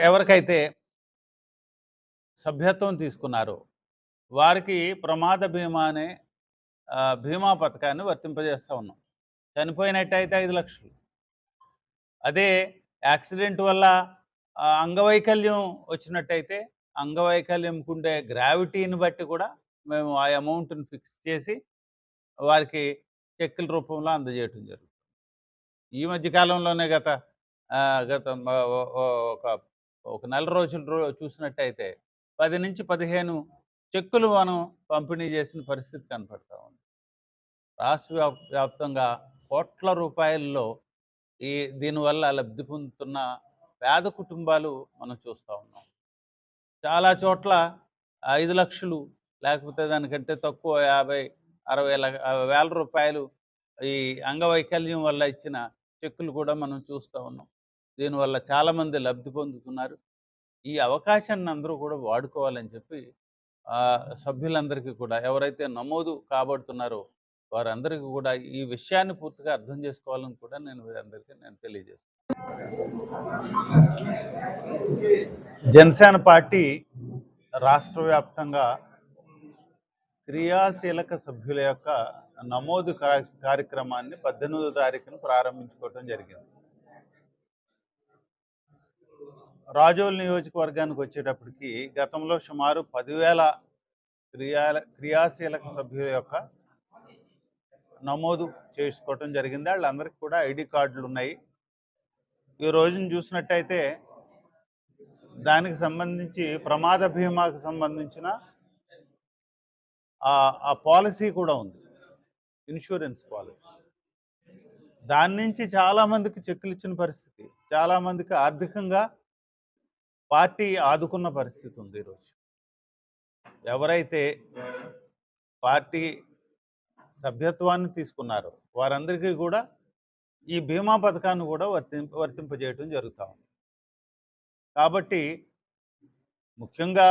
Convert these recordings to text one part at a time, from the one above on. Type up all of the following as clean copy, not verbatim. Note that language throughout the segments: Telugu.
ఎవరికైతే సభ్యత్వం తీసుకున్నారో వారికి ప్రమాద బీమా అనే బీమా పథకాన్ని వర్తింపజేస్తా ఉన్నాం. చనిపోయినట్టయితే 5,00,000. అదే యాక్సిడెంట్ వల్ల అంగవైకల్యం వచ్చినట్టయితే అంగవైకల్యంకుండే గ్రావిటీని బట్టి కూడా మేము ఆ అమౌంట్‌ని ఫిక్స్ చేసి వారికి చెక్కుల రూపంలో అందజేయటం జరుగుతుంది. ఈ మధ్య కాలంలోనే గత గత మ ఒ ఒ ఒక ఒక నెల రోజులు చూసినట్టయితే 10-15 చెక్కులు మనం పంపిణీ చేసిన పరిస్థితి కనపడతా ఉంది. రాష్ట్ర వ్యాప్తంగా కోట్ల రూపాయల్లో ఈ దీనివల్ల లబ్ధి పొందుతున్న పేద కుటుంబాలు మనం చూస్తూ ఉన్నాం. చాలా చోట్ల 5,00,000 లేకపోతే దానికంటే తక్కువ 50-60 వేల రూపాయలు ఈ అంగవైకల్యం వల్ల ఇచ్చిన చెక్కులు కూడా మనం చూస్తూ ఉన్నాం. దీనివల్ల చాలామంది లబ్ధి పొందుతున్నారు. ఈ అవకాశాన్ని అందరూ కూడా వాడుకోవాలని చెప్పి సభ్యులందరికీ కూడా ఎవరైతే నమోదు కాబడుతున్నారో వారందరికీ కూడా ఈ విషయాన్ని పూర్తిగా అర్థం చేసుకోవాలని కూడా నేను వీరందరికీ తెలియజేస్తున్నాను. జనసేన పార్టీ రాష్ట్ర వ్యాప్తంగా క్రియాశీలక సభ్యుల యొక్క నమోదు కార్యక్రమాన్ని 18వ తారీఖున ప్రారంభించుకోవడం జరిగింది. రాజోల్ నియోజకవర్గానికి వచ్చేటప్పటికి గతంలో సుమారు 10,000 క్రియాశీలక సభ్యుల యొక్క నమోదు చేసుకోవటం జరిగింది. వాళ్ళందరికీ కూడా ఐడి కార్డులు ఉన్నాయి. ఈ రోజున చూసినట్టయితే దానికి సంబంధించి ప్రమాద బీమాకు సంబంధించిన ఆ పాలసీ కూడా ఉంది, ఇన్సూరెన్స్ పాలసీ. దాని నుంచి చాలామందికి చెక్కులు ఇచ్చిన పరిస్థితి, చాలామందికి ఆర్థికంగా పార్టీ ఆదుకున్న పరిస్థితి ఉంది. ఈరోజు ఎవరైతే పార్టీ సభ్యత్వాన్ని తీసుకున్నారో వారందరికీ కూడా ఈ బీమా పథకాన్ని కూడా వర్తింపజేయటం జరుగుతూ ఉంది. కాబట్టి ముఖ్యంగా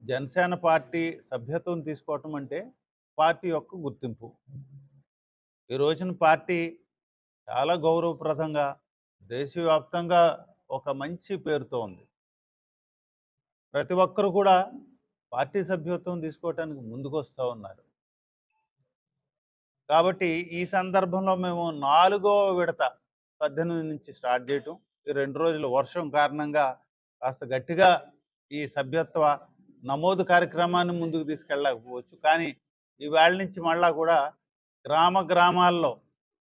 జనసేన పార్టీ సభ్యత్వం తీసుకోవటం అంటే పార్టీ యొక్క గుర్తింపు. ఈ రోజున పార్టీ చాలా గౌరవప్రదంగా దేశవ్యాప్తంగా ఒక మంచి పేరుతో ఉంది. ప్రతి ఒక్కరు కూడా పార్టీ సభ్యత్వం తీసుకోవటానికి ముందుకు వస్తూ ఉన్నారు. కాబట్టి ఈ సందర్భంలో మేము 4వ విడత 18 నుంచి స్టార్ట్ చేయటం, ఈ 2 రోజులు వర్షం కారణంగా కాస్త గట్టిగా ఈ సభ్యత్వ నమోదు కార్యక్రమాన్ని ముందుకు తీసుకెళ్ళకపోవచ్చు. కానీ ఈవేళ నుంచి మళ్ళా కూడా గ్రామాల్లో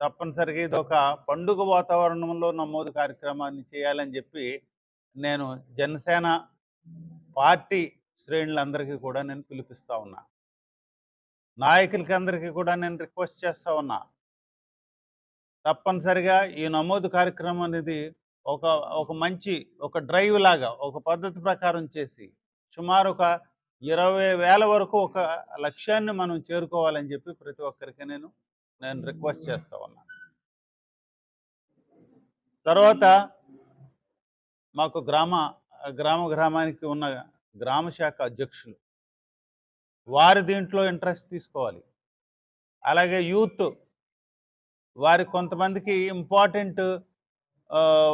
తప్పనిసరిగా ఇదొక పండుగ వాతావరణంలో నమోదు కార్యక్రమాన్ని చేయాలని చెప్పి నేను జనసేన పార్టీ శ్రేణులందరికీ కూడా నేను పిలిపిస్తూ ఉన్నా. నాయకులకి అందరికీ కూడా నేను రిక్వెస్ట్ చేస్తూ ఉన్నా, తప్పనిసరిగా ఈ నమోదు కార్యక్రమం అనేది ఒక మంచి డ్రైవ్ లాగా ఒక పద్ధతి ప్రకారం చేసి సుమారు ఒక 20,000 వరకు ఒక లక్ష్యాన్ని మనం చేరుకోవాలని చెప్పి ప్రతి ఒక్కరికి నేను రిక్వెస్ట్ చేస్తూ ఉన్నా. తర్వాత మాకు గ్రామానికి ఉన్న గ్రామ శాఖ అధ్యక్షులు వారి దీంట్లో ఇంట్రెస్ట్ తీసుకోవాలి. అలాగే యూత్ వారి కొంతమందికి ఇంపార్టెంట్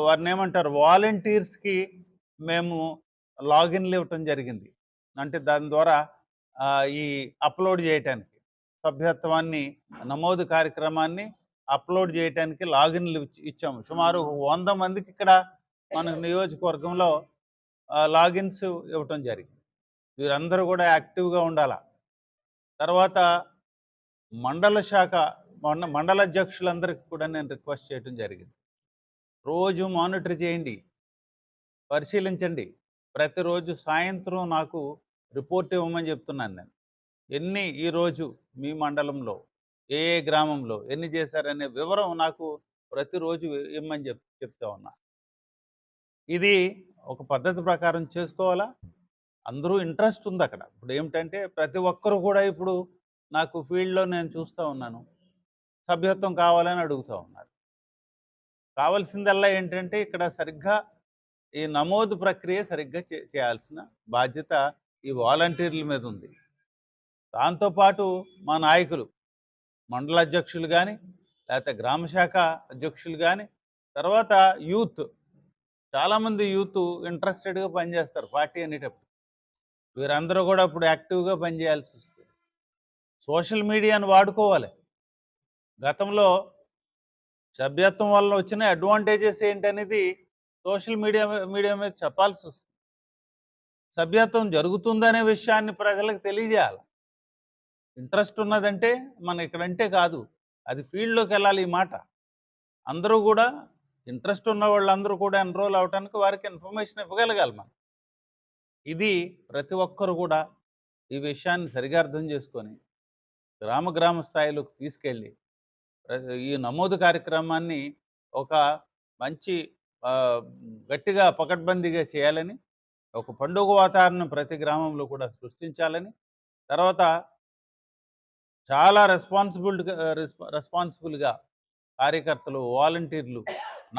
వారిని ఏమంటారు వాలంటీర్స్కి మేము లాగిన్లు ఇవ్వటం జరిగింది. అంటే దాని ద్వారా ఈ అప్లోడ్ చేయటానికి సభ్యత్వాన్ని నమోదు కార్యక్రమాన్ని అప్లోడ్ చేయటానికి లాగిన్లు ఇచ్చాము. సుమారు 100 మందికి ఇక్కడ మన నియోజకవర్గంలో లాగిన్స్ ఇవ్వటం జరిగింది. వీరందరూ కూడా యాక్టివ్గా ఉండాలి. తర్వాత మండల అధ్యక్షులందరికీ కూడా నేను రిక్వెస్ట్ చేయడం జరిగింది. రోజు మానిటర్ చేయండి, పరిశీలించండి. ప్రతిరోజు సాయంత్రం నాకు రిపోర్ట్ ఇవ్వమని చెప్తున్నాను నేను. ఈరోజు మీ మండలంలో ఏ గ్రామంలో ఎన్ని చేశారనే వివరం నాకు ప్రతిరోజు ఇవ్వమని చెప్తా ఉన్నా. ఇది ఒక పద్ధతి ప్రకారం చేసుకోవాలా. అందరూ ఇంట్రెస్ట్ ఉంది అక్కడ. ఇప్పుడు ఏమిటంటే ప్రతి ఒక్కరు కూడా ఇప్పుడు నాకు ఫీల్డ్లో నేను చూస్తూ ఉన్నాను, సభ్యత్వం కావాలని అడుగుతూ ఉన్నారు. కావాల్సిందల్లా ఏంటంటే ఇక్కడ సరిగ్గా ఈ నమోదు ప్రక్రియ సరిగ్గా చేయాల్సిన బాధ్యత ఈ వాలంటీర్ల మీద ఉంది. దాంతోపాటు మా నాయకులు మండల అధ్యక్షులు కానీ లేకపోతే గ్రామ శాఖ అధ్యక్షులు కానీ తర్వాత యూత్, చాలామంది యూత్ ఇంట్రెస్టెడ్గా పనిచేస్తారు పార్టీ అనేటప్పుడు. వీరందరూ కూడా ఇప్పుడు యాక్టివ్గా పనిచేయాల్సి వస్తుంది. సోషల్ మీడియాను వాడుకోవాలి. గతంలో సభ్యత్వం వల్ల వచ్చిన అడ్వాంటేజెస్ ఏంటనేది సోషల్ మీడియా మీద చెప్పాల్సి వస్తుంది. సభ్యత్వం జరుగుతుందనే విషయాన్ని ప్రజలకు తెలియజేయాలి. ఇంట్రెస్ట్ ఉన్నదంటే మన ఇక్కడంటే కాదు, అది ఫీల్డ్లోకి వెళ్ళాలి. ఈ మాట అందరూ కూడా, ఇంట్రెస్ట్ ఉన్న వాళ్ళందరూ కూడా ఎన్రోల్ అవడానికి వారికి ఇన్ఫర్మేషన్ ఇవ్వగలగాలి మనం. ఇది ప్రతి ఒక్కరు కూడా ఈ విషయాన్ని సరిగా అర్థం చేసుకొని గ్రామ స్థాయిలోకి తీసుకెళ్ళి ఈ నమోదు కార్యక్రమాన్ని ఒక మంచి గట్టిగా పకడ్బందీగా చేయాలని, ఒక పండుగ వాతావరణం ప్రతి గ్రామంలో కూడా సృష్టించాలని, తర్వాత చాలా రెస్పాన్సిబుల్గా కార్యకర్తలు, వాలంటీర్లు,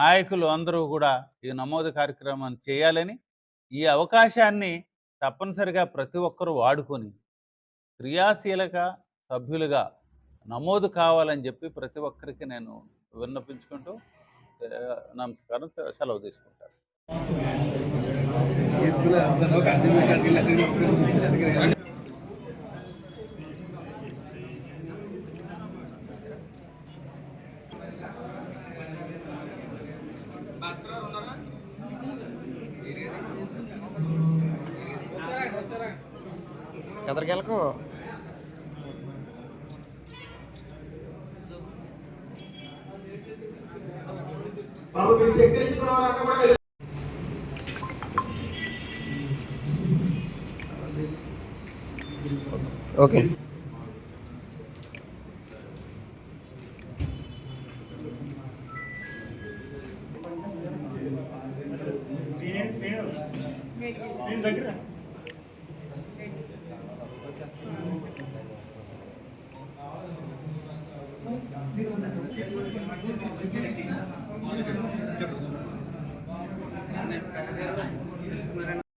నాయకులు అందరూ కూడా ఈ నమోదు కార్యక్రమాన్ని చేయాలని, ఈ అవకాశాన్ని తప్పనిసరిగా ప్రతి ఒక్కరూ వాడుకొని క్రియాశీలక సభ్యులుగా నమోదు కావాలని చెప్పి ప్రతి ఒక్కరికి నేను విన్నపించుకుంటూ నమస్కారం, సెలవు తీసుకుంటాను. ఎదరికెళ్ళకు బాబు మీరు చక్కెరించుకున్న కూడా ఓకే. దగ్గర